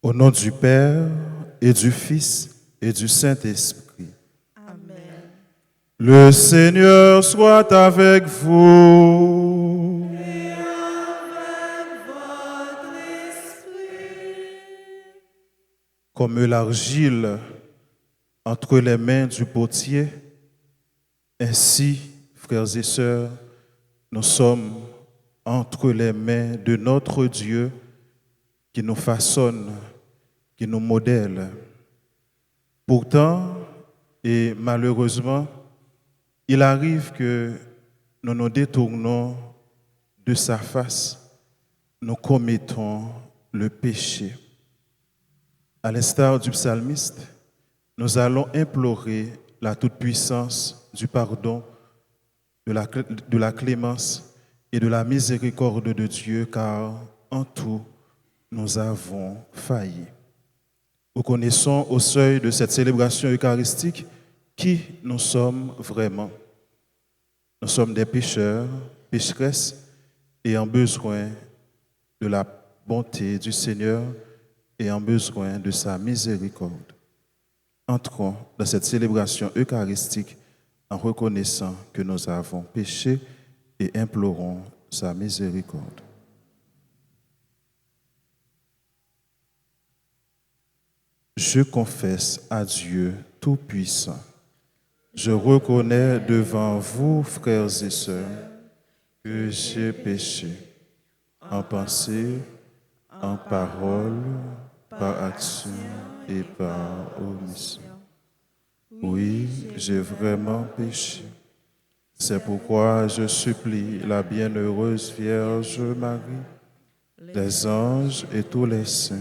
Au nom du Père et du Fils et du Saint-Esprit. Amen. Le Seigneur soit avec vous. Et avec votre esprit. Comme l'argile entre les mains du potier, ainsi, frères et sœurs, nous sommes entre les mains de notre Dieu qui nous façonne, qui nous modèle. Pourtant, et malheureusement, il arrive que nous nous détournons de sa face, nous commettons le péché. À l'instar du psalmiste, nous allons implorer la toute-puissance du pardon, de la clémence et de la miséricorde de Dieu, car en tout, nous avons failli. Reconnaissons au seuil de cette célébration eucharistique qui nous sommes vraiment. Nous sommes des pécheurs, pécheresses, ayant besoin de la bonté du Seigneur et en besoin de sa miséricorde. Entrons dans cette célébration eucharistique en reconnaissant que nous avons péché et implorons sa miséricorde. Je confesse à Dieu Tout-Puissant. Je reconnais devant vous, frères et sœurs, que j'ai péché en pensée, en parole, par action et par omission. Oui, j'ai vraiment péché. C'est pourquoi je supplie la bienheureuse Vierge Marie, les anges et tous les saints,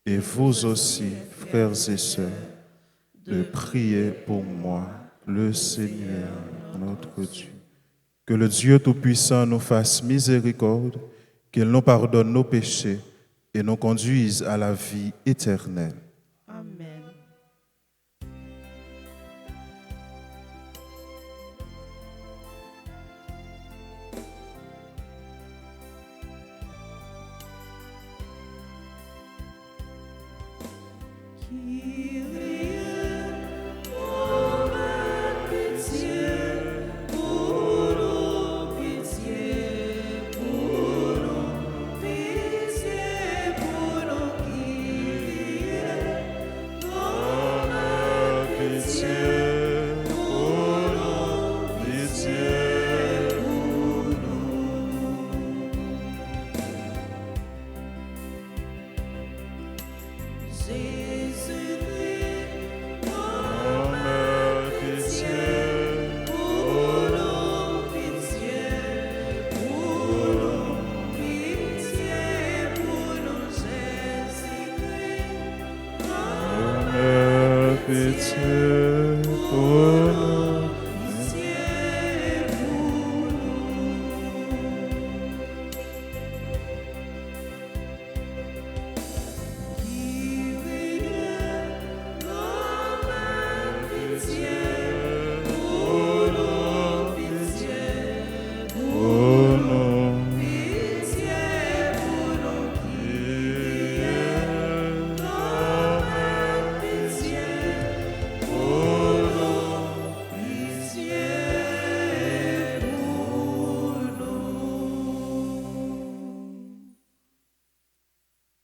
et vous aussi, frères et sœurs, de prier pour moi, le Seigneur, notre Dieu. Que le Dieu Tout-Puissant nous fasse miséricorde, qu'il nous pardonne nos péchés et nous conduise à la vie éternelle. Amen.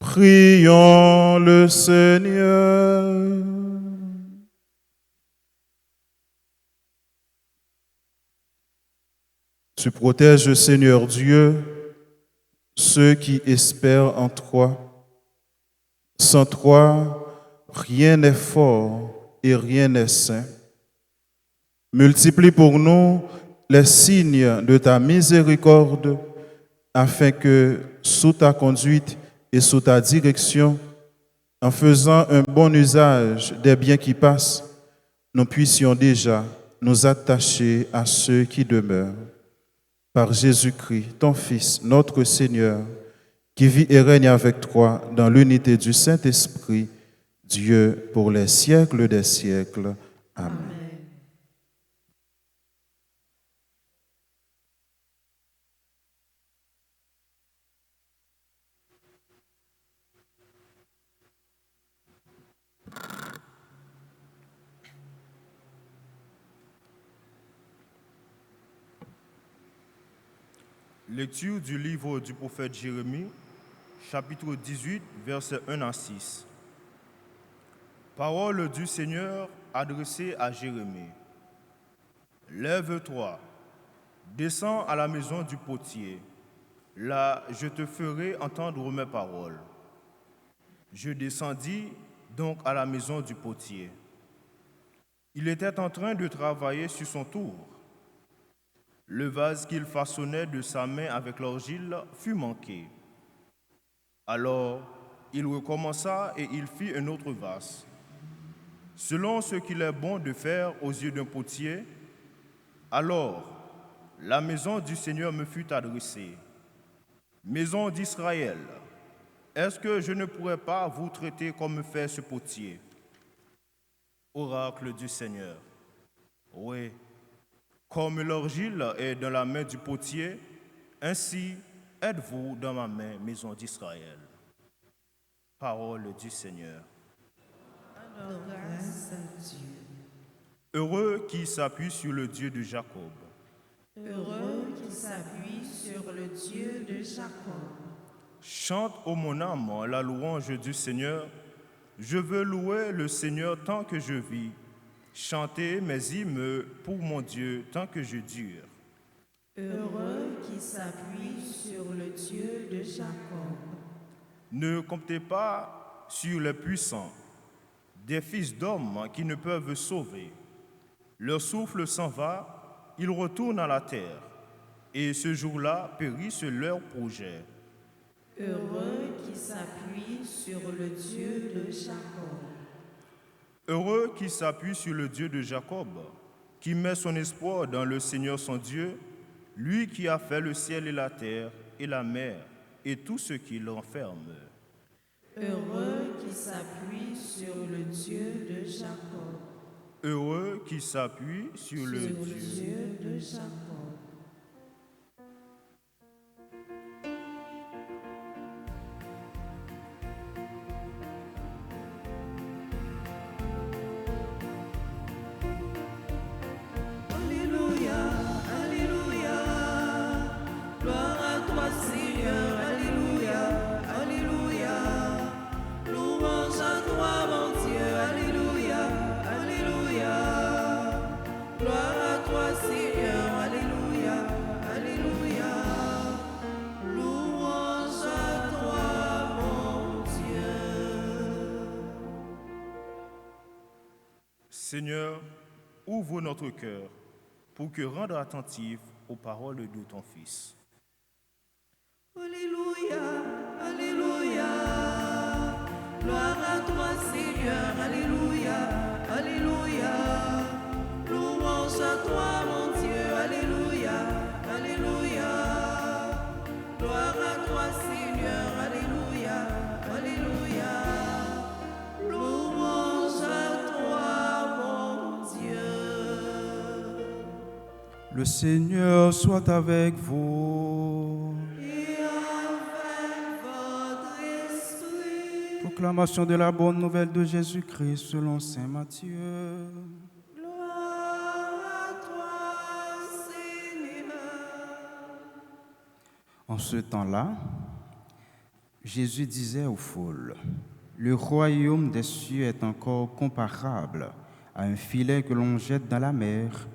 Prions le Seigneur. Tu protèges, Seigneur Dieu, ceux qui espèrent en toi. Sans toi, rien n'est fort et rien n'est saint. Multiplie pour nous les signes de ta miséricorde, afin que, sous ta conduite et sous ta direction, en faisant un bon usage des biens qui passent, nous puissions déjà nous attacher à ceux qui demeurent. Par Jésus-Christ, ton Fils, notre Seigneur, qui vit et règne avec toi dans l'unité du Saint-Esprit, Dieu pour les siècles des siècles. Amen. Lecture du livre du prophète Jérémie, chapitre 18, versets 1 à 6. Parole du Seigneur adressée à Jérémie. Lève-toi, descends à la maison du potier. Là, je te ferai entendre mes paroles. Je descendis donc à la maison du potier. Il était en train de travailler sur son tour. Le vase qu'il façonnait de sa main avec l'argile fut manqué. Alors, il recommença et il fit un autre vase. Selon ce qu'il est bon de faire aux yeux d'un potier, alors la maison du Seigneur me fut adressée. Maison d'Israël, est-ce que je ne pourrais pas vous traiter comme fait ce potier? Oracle du Seigneur. Oui, comme l'argile est dans la main du potier, ainsi êtes-vous dans ma main, maison d'Israël. Parole du Seigneur. Alors, grâce à Dieu. Heureux qui s'appuie sur le Dieu de Jacob. Heureux qui s'appuie sur le Dieu de Jacob. Chante, ô mon âme, la louange du Seigneur. Je veux louer le Seigneur tant que je vis. Chanter mes hymnes pour mon Dieu tant que je dure. Heureux qui s'appuie sur le Dieu de Jacob. Ne comptez pas sur les puissants, des fils d'hommes qui ne peuvent sauver. Leur souffle s'en va, ils retournent à la terre, et ce jour-là périssent leurs projets. Heureux qui s'appuie sur le Dieu de Jacob. Heureux qui s'appuie sur le Dieu de Jacob, qui met son espoir dans le Seigneur son Dieu, lui qui a fait le ciel et la terre et la mer et tout ce qui l'enferme. Heureux qui s'appuie sur le Dieu de Jacob. Heureux qui s'appuie sur le Sur le Dieu. Dieu de Jacob. Alléluia, Alléluia. Gloire à toi, Seigneur. Alléluia, Alléluia. Louange à toi, mon Dieu. Alléluia, Alléluia. Gloire à toi, Seigneur. Alléluia, Alléluia. Louange à toi, mon Dieu. Seigneur, ouvre notre cœur pour que rendre attentif aux paroles de ton Fils. Alléluia, Alléluia. Gloire à toi, Seigneur. Alléluia, Alléluia. Louange à toi, mon Dieu. Alléluia, Alléluia. Gloire à toi, Seigneur. Alléluia, Alléluia. Louange à toi, mon Dieu. Le Seigneur soit avec vous. Et avec votre esprit. Proclamation de la bonne nouvelle de Jésus-Christ selon saint Matthieu. Gloire à toi, Seigneur. En ce temps-là, Jésus disait aux foules, « Le royaume des cieux est encore comparable à un filet que l'on jette dans la mer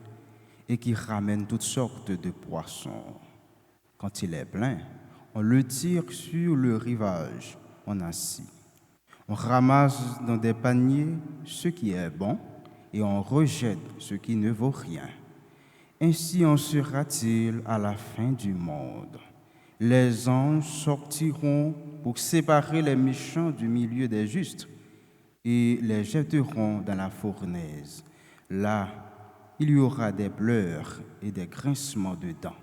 et qui ramène toutes sortes de poissons. Quand il est plein, on le tire sur le rivage, on assit. On ramasse dans des paniers ce qui est bon et on rejette ce qui ne vaut rien. Ainsi en sera-t-il à la fin du monde. Les anges sortiront pour séparer les méchants du milieu des justes et les jetteront dans la fournaise. Là, il y aura des pleurs et des grincements de dents.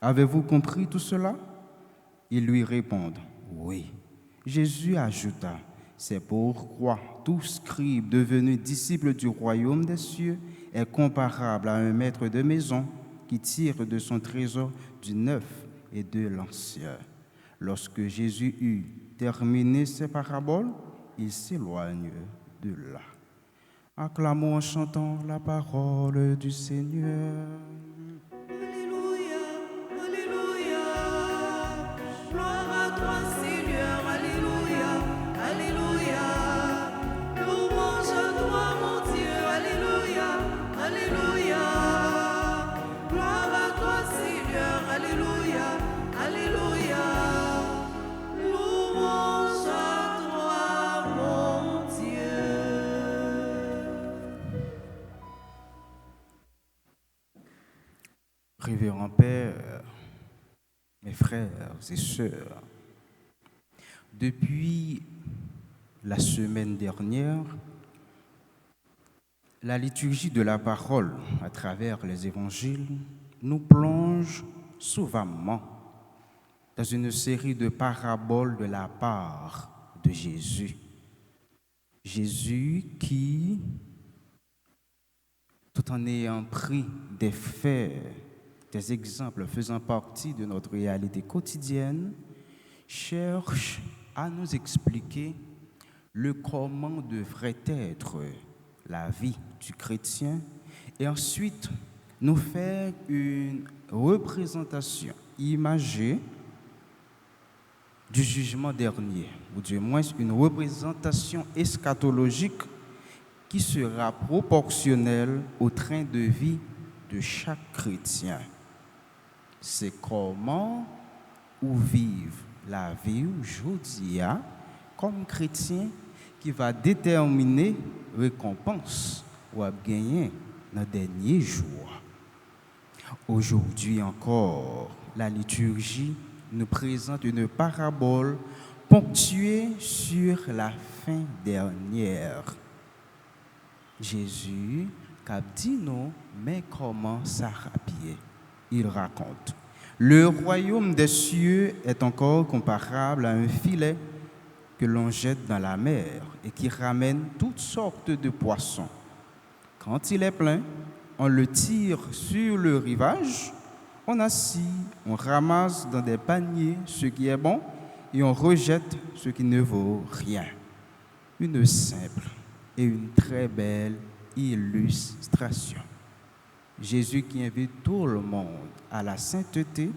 Avez-vous compris tout cela? Ils lui répondent, oui. Jésus ajouta, c'est pourquoi tout scribe devenu disciple du royaume des cieux est comparable à un maître de maison qui tire de son trésor du neuf et de l'ancien. Lorsque Jésus eut terminé ses paraboles, il s'éloigne de là. Acclamons en chantant la parole du Seigneur. Alléluia, Alléluia. révérend Père, mes frères et sœurs, depuis la semaine dernière, la liturgie de la parole à travers les évangiles nous plonge souvent dans une série de paraboles de la part de Jésus. Jésus qui, tout en ayant pris des faits, des exemples faisant partie de notre réalité quotidienne, cherche à nous expliquer le comment devrait être la vie du chrétien et ensuite nous faire une représentation imagée du jugement dernier, ou du moins une représentation eschatologique qui sera proportionnelle au train de vie de chaque chrétien. C'est comment ou vivre la vie aujourd'hui comme chrétien qui va déterminer récompense ou à gagner dans les derniers jours. Aujourd'hui encore, la liturgie nous présente une parabole ponctuée sur la fin dernière. Jésus a dit non, mais comment ça rapide? Il raconte. Le royaume des cieux est encore comparable à un filet que l'on jette dans la mer et qui ramène toutes sortes de poissons. Quand il est plein, on le tire sur le rivage, on assit, on ramasse dans des paniers ce qui est bon et on rejette ce qui ne vaut rien. Une simple et une très belle illustration. Jésus qui invite tout le monde à la sainteté,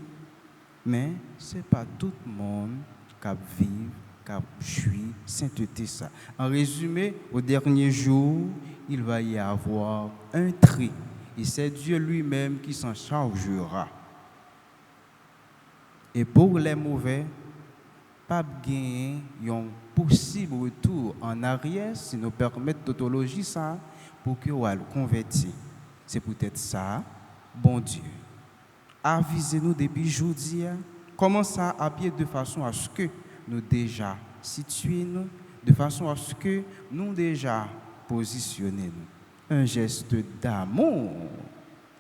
mais ce n'est pas tout le monde qui vit, qui jouit sainteté ça. En résumé, au dernier jour, il va y avoir un tri et c'est Dieu lui-même qui s'en chargera. Et pour les mauvais, pas gagner un possible retour en arrière si nous permettons tautologie ça pour que vous convertir. C'est peut-être ça, bon Dieu. Avisez-nous depuis aujourd'hui, commencez à pied de façon à ce que nous déjà situons, de façon à ce que nous déjà positionnons. Un geste d'amour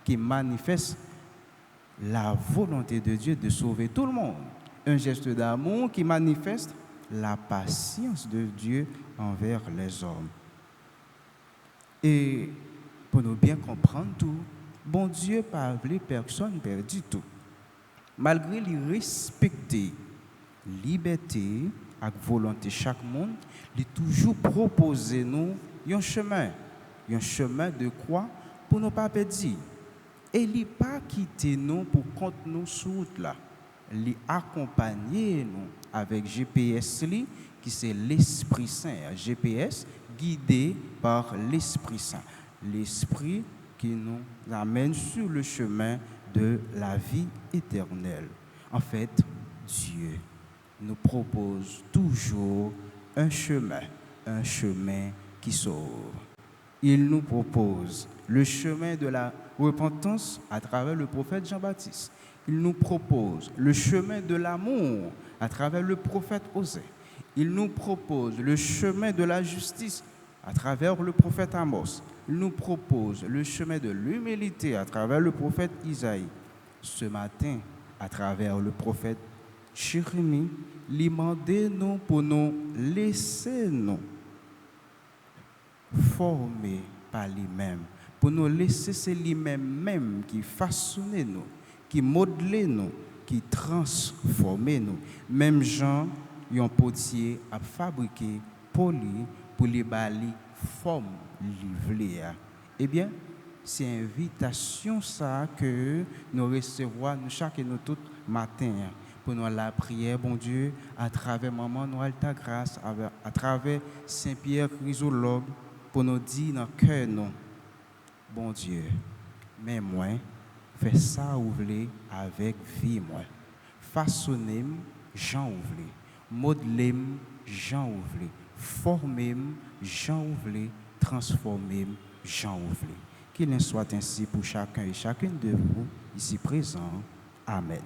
qui manifeste la volonté de Dieu de sauver tout le monde. Un geste d'amour qui manifeste la patience de Dieu envers les hommes. Et pour nous bien comprendre tout, bon Dieu pas voulu personne perdu tout. Malgré les respecter liberté et volonté chaque monde, il toujours proposé nous un chemin de quoi pour ne pas perdre. Et il pas quitté nous pour compte nous sur route là. Il accompagner nous avec GPS qui c'est l'Esprit Saint, GPS guidé par l'Esprit Saint. L'Esprit qui nous amène sur le chemin de la vie éternelle. En fait, Dieu nous propose toujours un chemin qui sauve. Il nous propose le chemin de la repentance à travers le prophète Jean-Baptiste. Il nous propose le chemin de l'amour à travers le prophète Osée. Il nous propose le chemin de la justice à travers le prophète Amos. Il nous propose le chemin de l'humilité à travers le prophète Isaïe. Ce matin, à travers le prophète Jérémie, demandez-nous pour nous laisser nous former par lui-même, pour nous laisser c'est lui-même qui façonne nous, qui modèle nous, qui transforme nous. Même Jean, un potier a fabriqué poli pour les bali forme livrée. Eh bien, c'est une invitation ça que nous recevons nous chaque et nous tout matin pour nous la prière, bon Dieu, à travers Maman Noël ta grâce, à travers Saint-Pierre Chrysologue, pour nous dire dans le cœur, non, bon Dieu, mais moi, fais ça ou voulez avec vie, moi. Façonnez-moi, j'en ouvre. Modelez-moi, j'en ouvre. Formez-moi, j'en ouvre. Transformez-moi, j'en ouvre. Qu'il en soit ainsi pour chacun et chacune de vous, ici présents. Amen.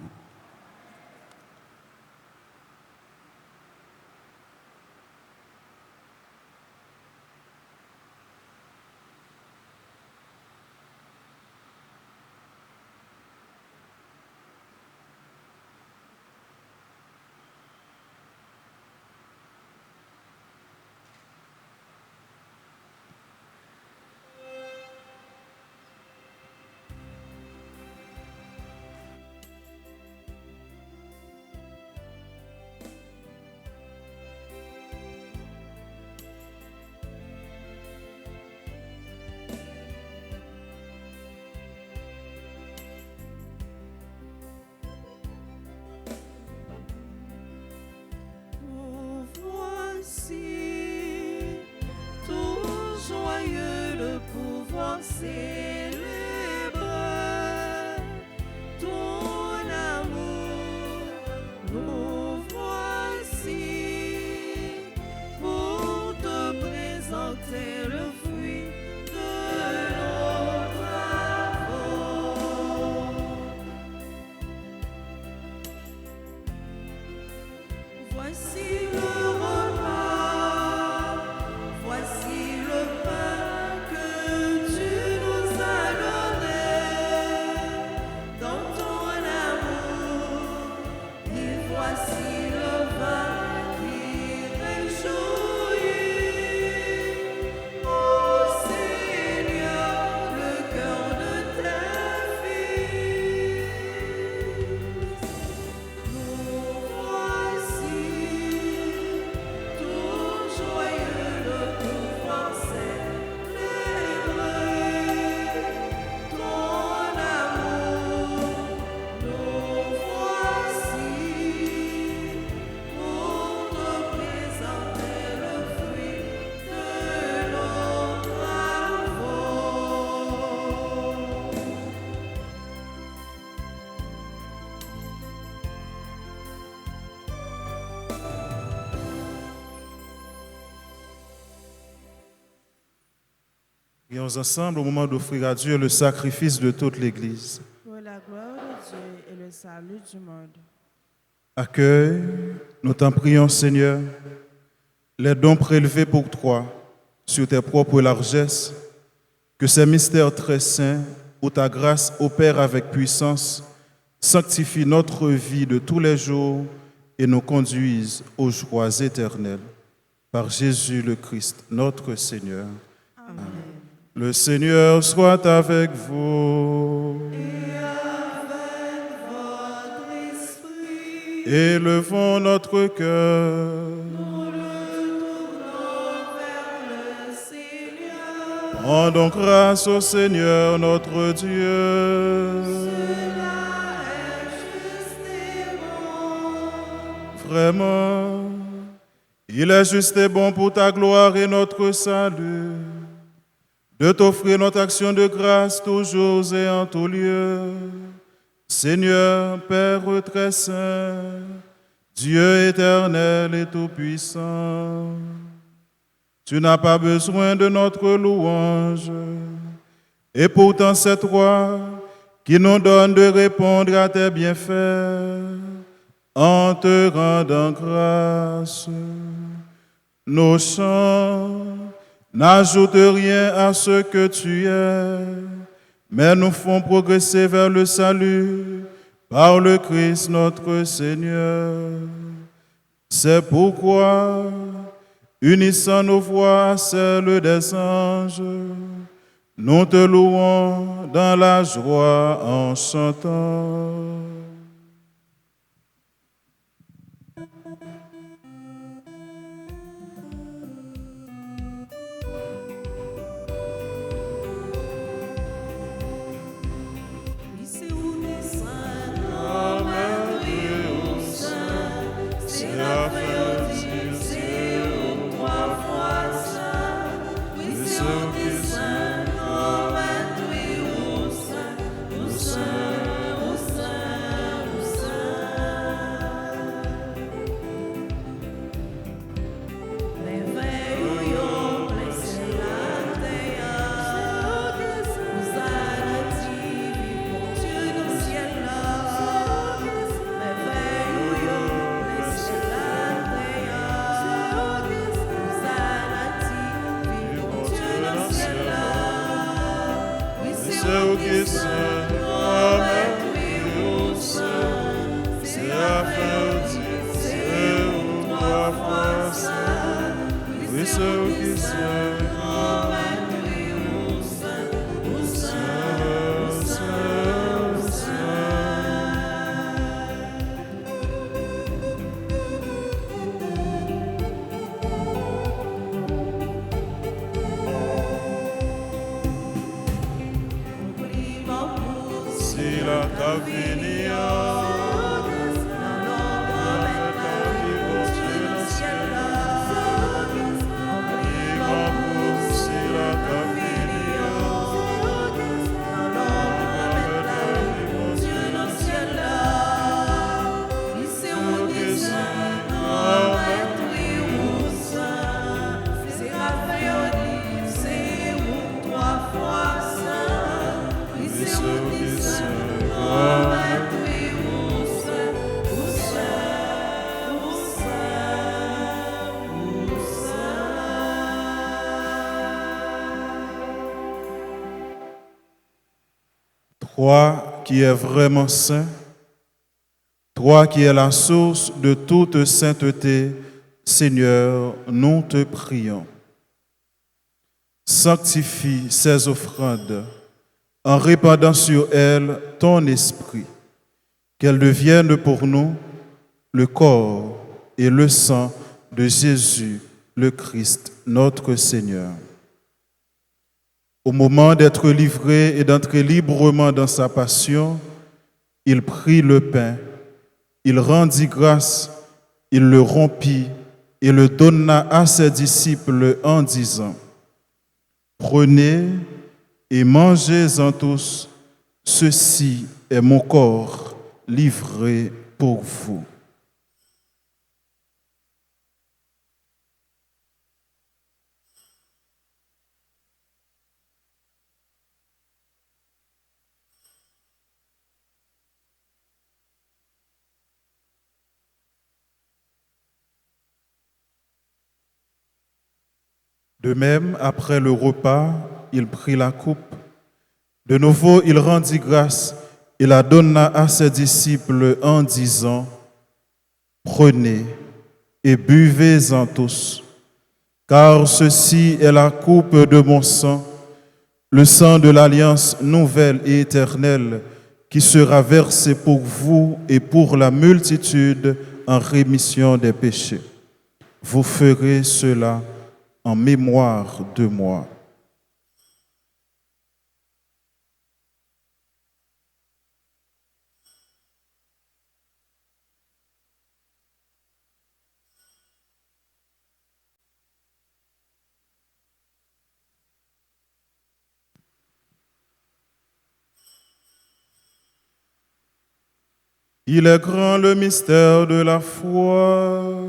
Voici tout joyeux de pouvoir célébrer ton amour. Nous voici pour te présenter le fruit de nos travaux. Voici le repas, voici le pain que tu nous as donné dans ton amour, et voici le vin qui réjouit. Ô Seigneur, le cœur de ta fille. Nous voici tout joyeux de pouvoir célébrer ton amour. Nous voici pour te présenter le fruit de nos travaux. Prions ensemble au moment d'offrir à Dieu le sacrifice de toute l'Église. Pour la gloire de Dieu et le salut du monde. Accueille, nous t'en prions Seigneur, les dons prélevés pour toi sur tes propres largesses, que ces mystères très saints, où ta grâce opère avec puissance, sanctifient notre vie de tous les jours et nous conduisent aux joies éternelles. Par Jésus le Christ, notre Seigneur. Amen. Le Seigneur soit avec vous. Et avec votre esprit, Élevons notre cœur. nous le tournons vers le Seigneur. Rendons grâce au Seigneur notre Dieu. Cela est juste et bon. Vraiment, il est juste et bon pour ta gloire et notre salut, de t'offrir notre action de grâce toujours et en tout lieu. Seigneur, Père très saint, Dieu éternel et tout-puissant, tu n'as pas besoin de notre louange, et pourtant c'est toi qui nous donnes de répondre à tes bienfaits en te rendant grâce. Nos chants n'ajoutent rien à ce que tu es, mais nous font progresser vers le salut par le Christ notre Seigneur. C'est pourquoi, unissant nos voix à celles des anges, nous te louons dans la joie en chantant. qui saint, Amen, au saint, c'est afin de c'est où trois fois saint, oui, c'est qui saint, Amen, au saint, saint, saint, saint. Si la cavinia, Toi qui es vraiment saint, toi qui es la source de toute sainteté, Seigneur, nous te prions. Sanctifie ces offrandes en répandant sur elles ton esprit, qu'elles deviennent pour nous le corps et le sang de Jésus, le Christ, notre Seigneur. Au moment d'être livré et d'entrer librement dans sa passion, il prit le pain, il rendit grâce, il le rompit et le donna à ses disciples en disant, « Prenez et mangez-en tous, ceci est mon corps livré pour vous. » De même, après le repas, il prit la coupe. De nouveau, il rendit grâce et la donna à ses disciples en disant, « Prenez et buvez-en tous, car ceci est la coupe de mon sang, le sang de l'alliance nouvelle et éternelle qui sera versé pour vous et pour la multitude en rémission des péchés. Vous ferez cela en mémoire de moi. » Il est grand le mystère de la foi.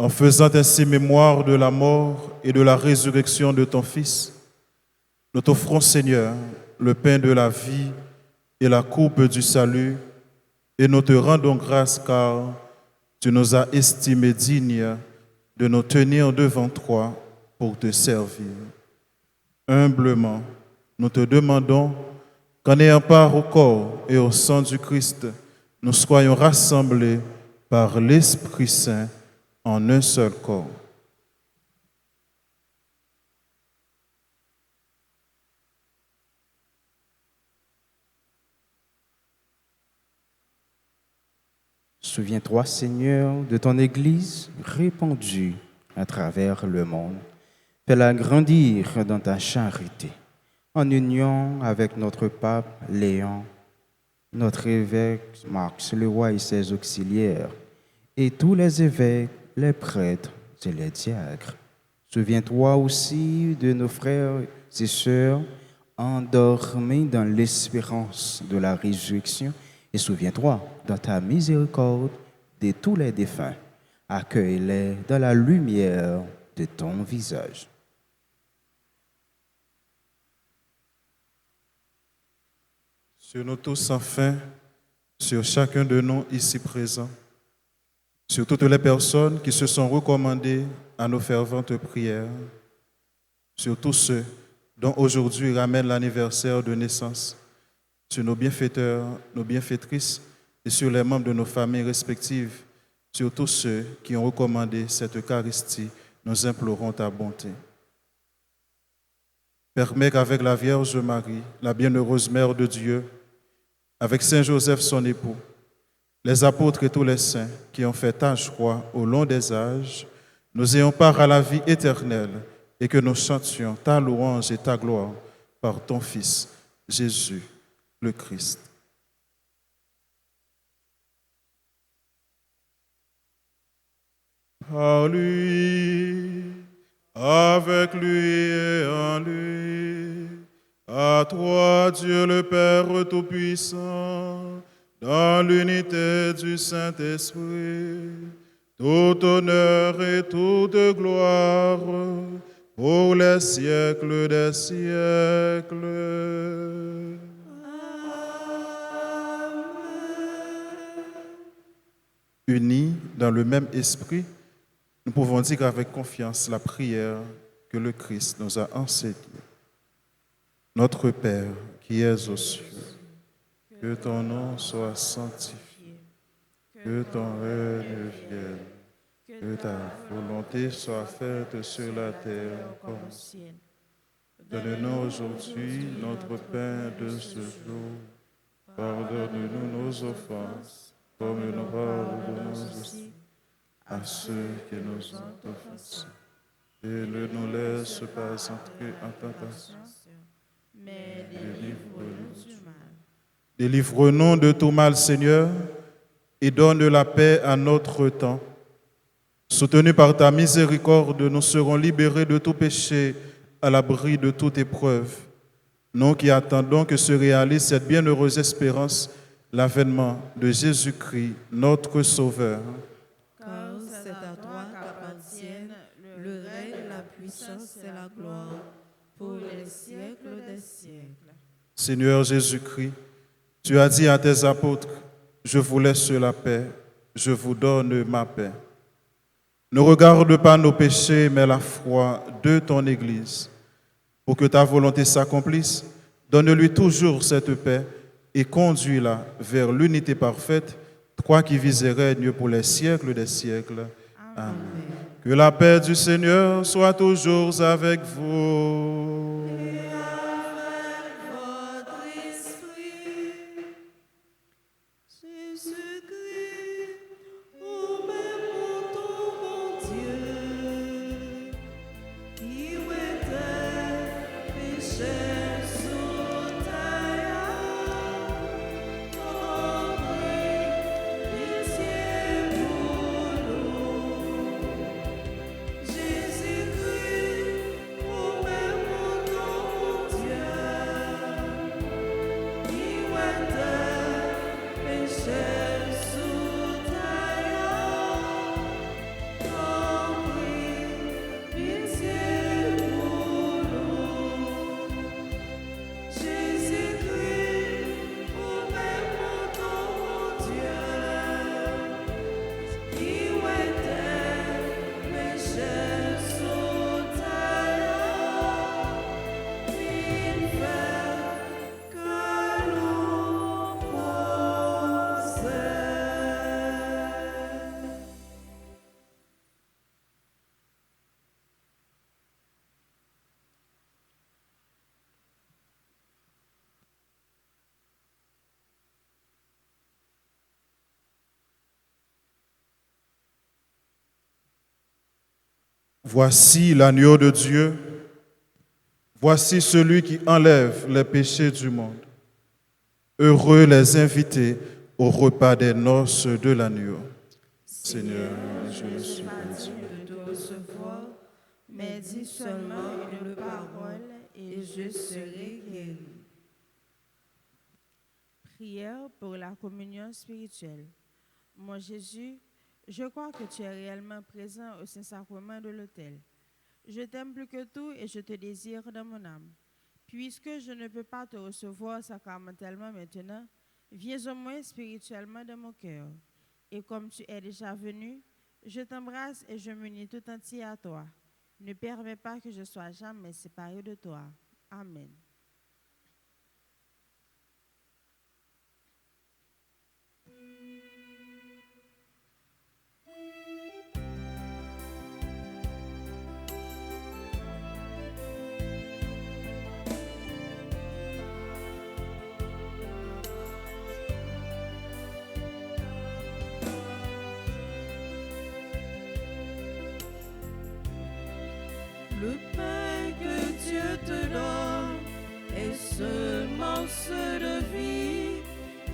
En faisant ainsi mémoire de la mort et de la résurrection de ton Fils, nous t'offrons, Seigneur, le pain de la vie et la coupe du salut, et nous te rendons grâce car tu nous as estimés dignes de nous tenir devant toi pour te servir. Humblement, nous te demandons qu'en ayant part au corps et au sang du Christ, nous soyons rassemblés par l'Esprit Saint en un seul corps. Souviens-toi, Seigneur, de ton Église répandue à travers le monde. Fais-la grandir dans ta charité, en union avec notre pape Léon, notre évêque Marc Leroy et ses auxiliaires, et tous les évêques, les prêtres et les diacres. Souviens-toi aussi de nos frères et sœurs endormis dans l'espérance de la résurrection et souviens-toi dans ta miséricorde de tous les défunts. Accueille-les dans la lumière de ton visage. Sur nous tous enfin, sur chacun de nous ici présents, sur toutes les personnes qui se sont recommandées à nos ferventes prières, sur tous ceux dont aujourd'hui ramène l'anniversaire de naissance, sur nos bienfaiteurs, nos bienfaitrices et sur les membres de nos familles respectives, sur tous ceux qui ont recommandé cette Eucharistie, nous implorons ta bonté. Permets qu'avec la Vierge Marie, la bienheureuse Mère de Dieu, avec Saint Joseph son époux, les apôtres et tous les saints qui ont fait ta croix au long des âges, nous ayons part à la vie éternelle et que nous chantions ta louange et ta gloire par ton Fils, Jésus, le Christ. Par lui, avec lui et en lui, à toi, Dieu le Père Tout-Puissant, dans l'unité du Saint-Esprit, tout honneur et toute gloire pour les siècles des siècles. Unis dans le même esprit, nous pouvons dire avec confiance la prière que le Christ nous a enseignée. Notre Père qui es aux cieux, que ton nom soit sanctifié, que ton règne vienne, que ta volonté soit faite sur la terre comme au ciel. Donne-nous aujourd'hui notre pain de ce jour. Pardonne-nous nos offenses, comme nous pardonnons aussi à ceux qui nous ont offensés. Et ne nous laisse pas entrer en tentation, mais délivre-nous du mal. Délivre-nous de tout mal, Seigneur, et donne la paix à notre temps. Soutenus par ta miséricorde, nous serons libérés de tout péché, à l'abri de toute épreuve. Nous qui attendons que se réalise cette bienheureuse espérance, l'avènement de Jésus-Christ, notre Sauveur. Car c'est à toi qu'appartiennent le règne, la puissance et la gloire pour les siècles des siècles. Seigneur Jésus-Christ, tu as dit à tes apôtres, je vous laisse la paix, je vous donne ma paix. Ne regarde pas nos péchés, mais la foi de ton Église. Pour que ta volonté s'accomplisse, donne-lui toujours cette paix et conduis-la vers l'unité parfaite, toi qui vis et règnes pour les siècles des siècles. Amen. Que la paix du Seigneur soit toujours avec vous. Et avec votre esprit, Jésus-Christ, ô même ton bon Dieu, qui était péché sous terre, pitié pour nous. Jésus-Christ, ô même ton bon Dieu, qui était péché sous terre, pitié pour nous. Jésus-Christ, ô même ton Dieu, qui était péché sous terre, il fait que nous possède. Voici l'agneau de Dieu, voici celui qui enlève les péchés du monde. Heureux les invités au repas des noces de l'agneau. Seigneur, je ne suis pas digne De te recevoir, mais dis seulement une parole et je serai guéri. Prière pour la communion spirituelle. Mon Jésus, je crois que tu es réellement présent au Saint-Sacrement de l'autel. Je t'aime plus que tout et je te désire dans mon âme. Puisque je ne peux pas te recevoir sacramentellement maintenant, viens au moins spirituellement dans mon cœur. Et comme tu es déjà venu, je t'embrasse et je m'unis tout entier à toi. Ne permets pas que je sois jamais séparé de toi. Amen. Le pain que Dieu te donne est semence de vie.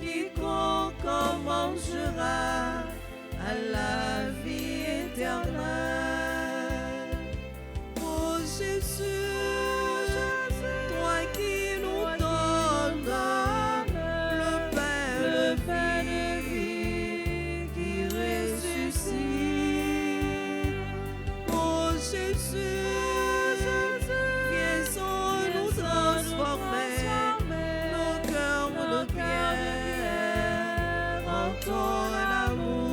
Quiconque en mangera à la vie éternelle. Oh Jésus, toi qui nous donnes le pain de vie qui ressuscite. Oh Jésus, ton amour.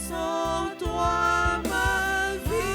Sans toi, ma vie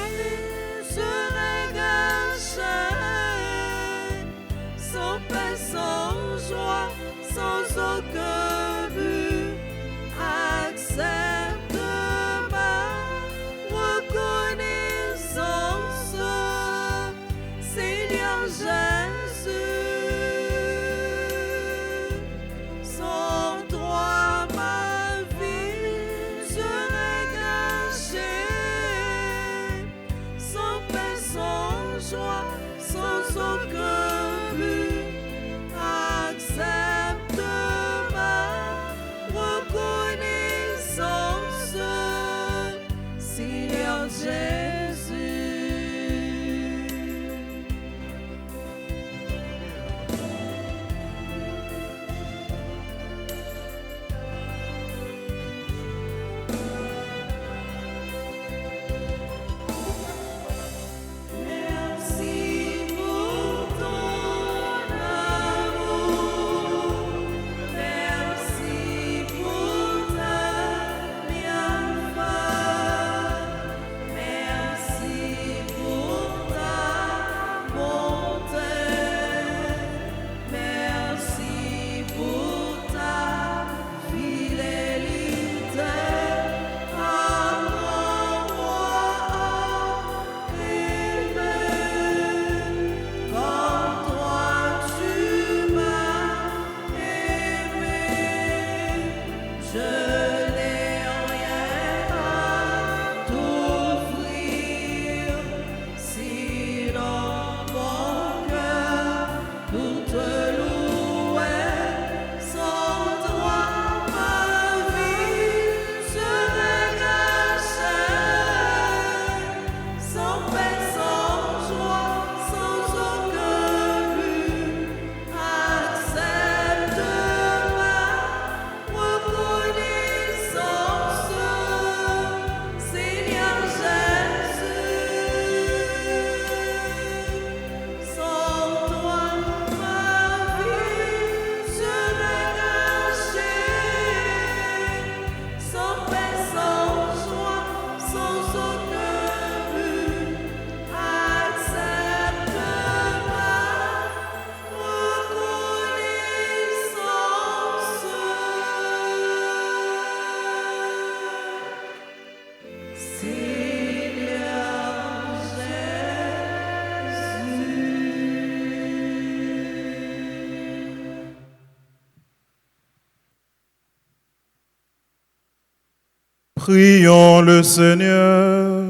Prions le Seigneur.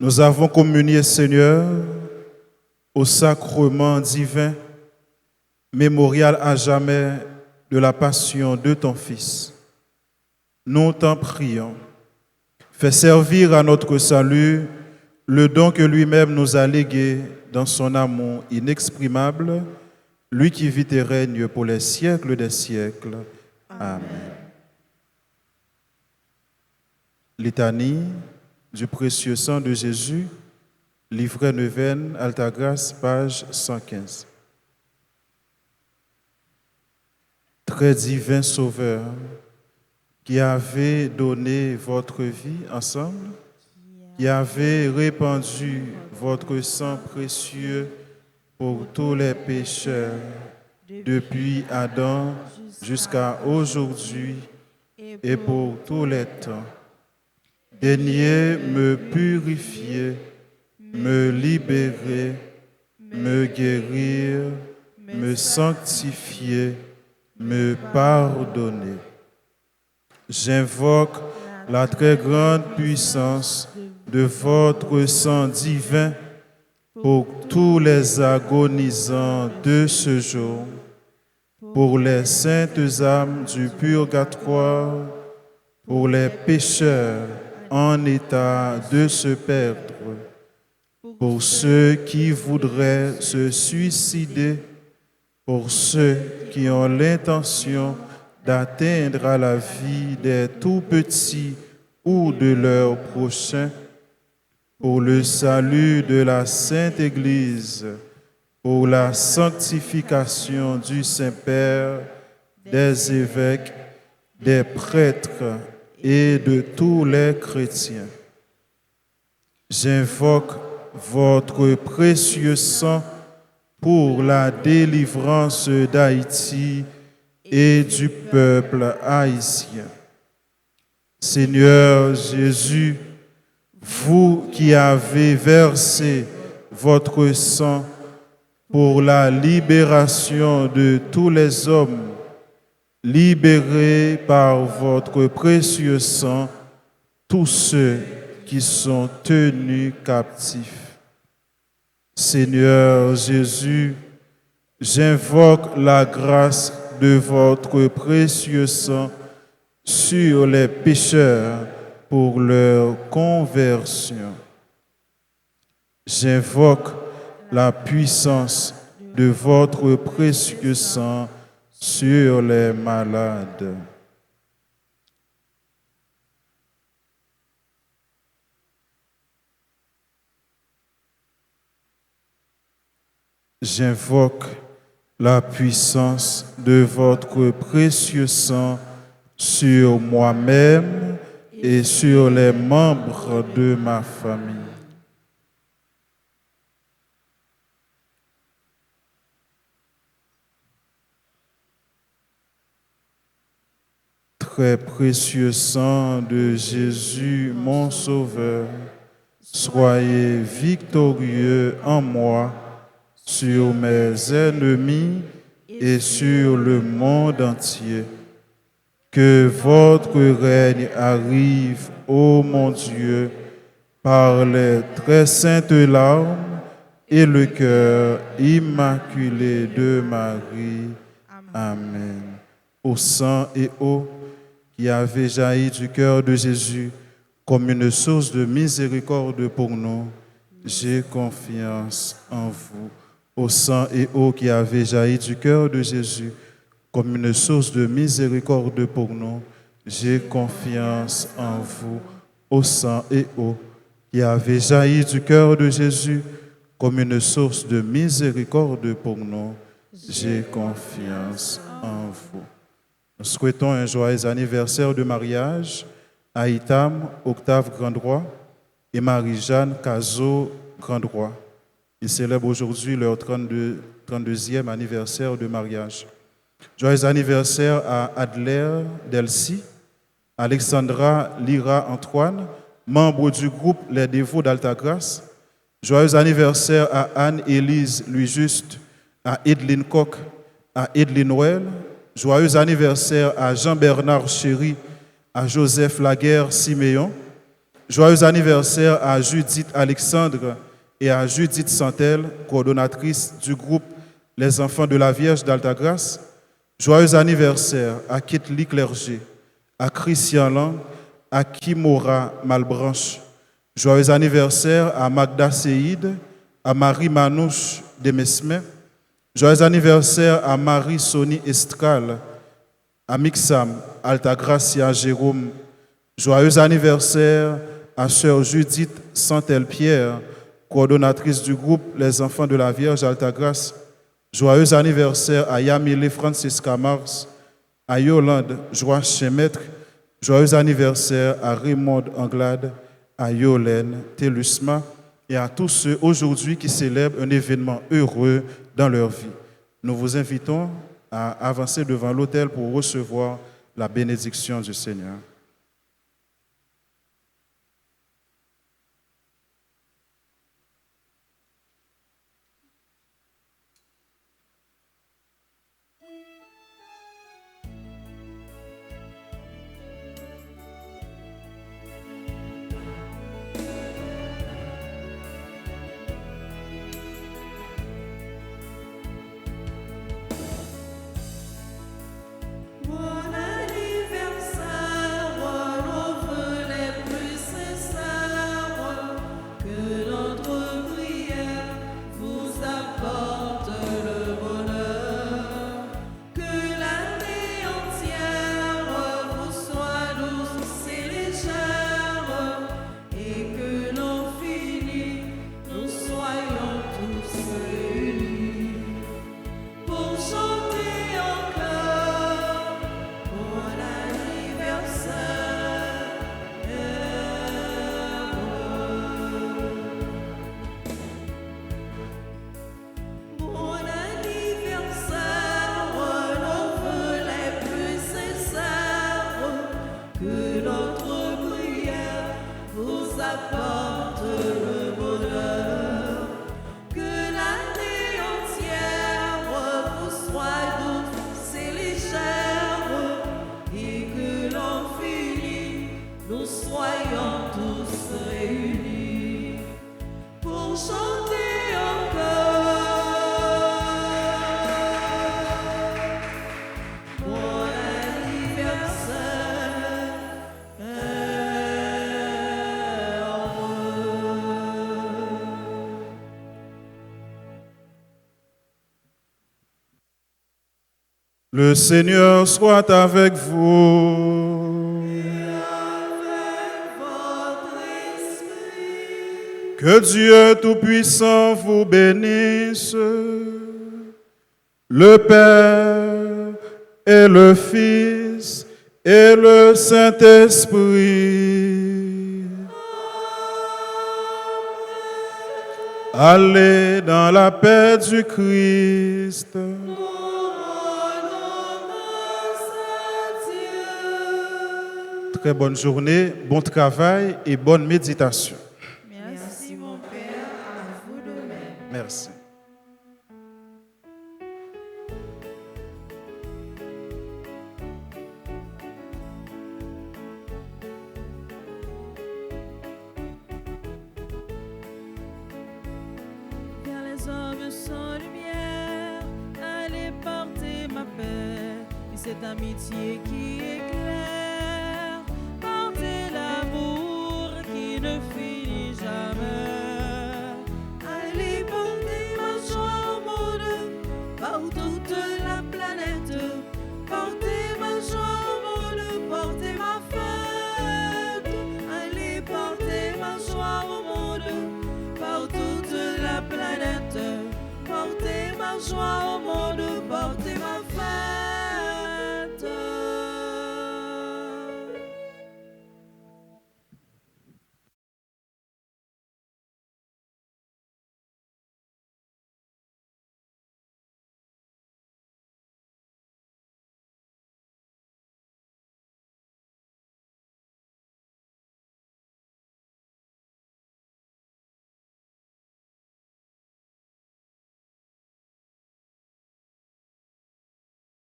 Nous avons communié, Seigneur, au sacrement divin, mémorial à jamais de la passion de ton Fils. Nous t'en prions. Fais servir à notre salut le don que lui-même nous a légué dans son amour inexprimable, lui qui vit et règne pour les siècles des siècles. Amen. Litanie du précieux sang de Jésus, livret neuvaine, Alta Grace, page 115. Très divin Sauveur, qui avez donné votre vie ensemble, qui avez répandu votre sang précieux pour tous les pécheurs, depuis Adam jusqu'à aujourd'hui et pour tous les temps. Daignez me purifier, me libérer, me guérir, me sanctifier, me pardonner. J'invoque la très grande puissance de votre sang divin pour tous les agonisants de ce jour, pour les saintes âmes du purgatoire, pour les pécheurs en état de se perdre, pour ceux qui voudraient se suicider, pour ceux qui ont l'intention d'atteindre à la vie des tout-petits ou de leurs prochains, pour le salut de la Sainte Église, pour la sanctification du Saint-Père, des évêques, des prêtres et de tous les chrétiens. J'invoque votre précieux sang pour la délivrance d'Haïti et du peuple haïtien. Seigneur Jésus, vous qui avez versé votre sang pour la libération de tous les hommes, libérez par votre précieux sang tous ceux qui sont tenus captifs. Seigneur Jésus, j'invoque la grâce de votre précieux sang sur les pécheurs pour leur conversion. J'invoque la puissance de votre précieux sang sur les malades. J'invoque la puissance de votre précieux sang sur moi-même et sur les membres de ma famille. Très précieux sang de Jésus, mon Sauveur, soyez victorieux en moi, sur mes ennemis et sur le monde entier. Que votre règne arrive, ô mon Dieu, par les très saintes larmes et le cœur immaculé de Marie. Amen. Au sang et eau qui avait jailli du cœur de Jésus comme une source de miséricorde pour nous, j'ai confiance en vous. Au sang et eau qui avait jailli du cœur de Jésus comme une source de miséricorde pour nous, j'ai confiance en vous. Au sang et eau qui avait jailli du cœur de Jésus comme une source de miséricorde pour nous, j'ai confiance en vous. Nous souhaitons un joyeux anniversaire de mariage à Itam Octave Grandroy et Marie-Jeanne Cazot Grandroy. Ils célèbrent aujourd'hui leur 32e anniversaire de mariage. Joyeux anniversaire à Adler Delcy, Alexandra Lyra Antoine, membre du groupe Les Dévots d'Altagrace. Joyeux anniversaire à Anne-Élise Louis-Juste, à Edline Koch, à Edline Noël. Joyeux anniversaire à Jean-Bernard Chéry, à Joseph Laguerre Siméon. Joyeux anniversaire à Judith Alexandre et à Judith Santel, coordonnatrice du groupe Les Enfants de la Vierge d'Altagrace. Joyeux anniversaire à Kitli Clergé, à Christian Lang, à Kimora Malbranche. Joyeux anniversaire à Magda Seïd, à Marie Manouche de Mesmer. Joyeux anniversaire à Marie Sony Estral, à Mixam, Altagracia Jérôme. Joyeux anniversaire à Sœur Judith Santel-Pierre, coordonnatrice du groupe Les Enfants de la Vierge Altagrace. Joyeux anniversaire à Yamile Francisca Mars, à Yolande Joachim-Maître. Joyeux anniversaire à Raymond Anglade, à Yolène Telusma et à tous ceux aujourd'hui qui célèbrent un événement heureux dans leur vie. Nous vous invitons à avancer devant l'autel pour recevoir la bénédiction du Seigneur. Bon anniversaire, nos vœux les plus sincères, que notre prière vous apporte le bonheur, que l'année entière vous soit douce et légère, et que l'an fini, nous soyons tous réunis pour chanter encore. Bon anniversaire, bon anniversaire, nos vœux les plus sincères, que notre prière vous apporte le bonheur, que l'année entière vous soit douce et légère, et que l'an fini, nous soyons tous réunis pour chanter encore. Bon anniversaire, Le Seigneur soit avec vous. votre esprit, Que Dieu Tout-Puissant vous bénisse, le Père et le Fils et le Saint-Esprit. Allez dans la paix du Christ. nous rendons grâce à Dieu. Très bonne journée, bon travail et bonne méditation. Merci, mon Père, à vous de même. Merci. Vers les hommes sans lumière, allez porter ma paix, et cette amitié qui éclaire.